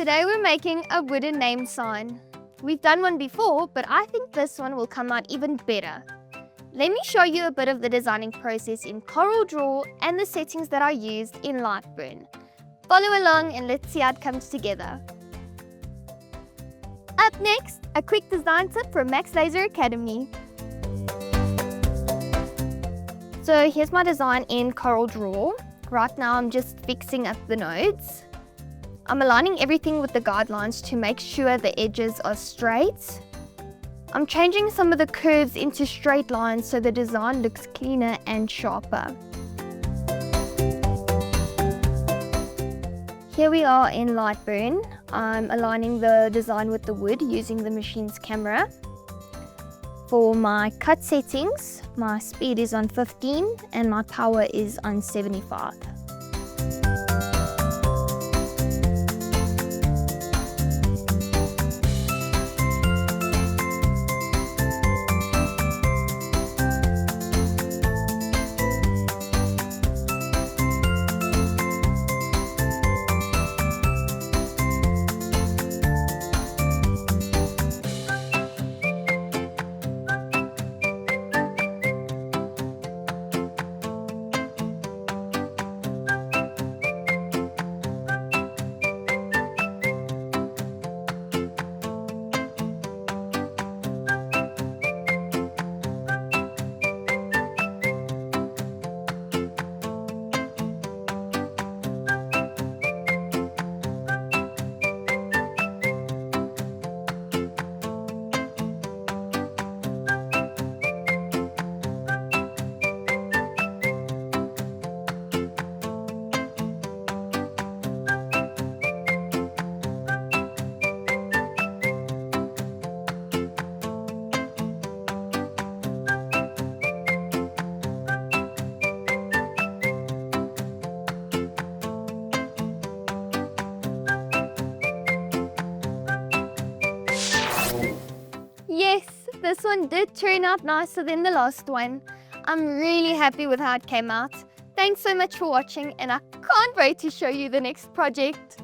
Today we're making a wooden name sign. We've done one before, but I think this one will come out even better. Let me show you a bit of the designing process in CorelDRAW and the settings that I used in LightBurn. Follow along and let's see how it comes together. Up next, a quick design tip from MaxLaser Academy. So here's my design in CorelDRAW. Right now I'm just fixing up the nodes. I'm aligning everything with the guidelines to make sure the edges are straight. I'm changing some of the curves into straight lines so the design looks cleaner and sharper. Here we are in LightBurn. I'm aligning the design with the wood using the machine's camera. For my cut settings, my speed is on 15 and my power is on 75. Yes, this one did turn out nicer than the last one. I'm really happy with how it came out. Thanks so much for watching and I can't wait to show you the next project.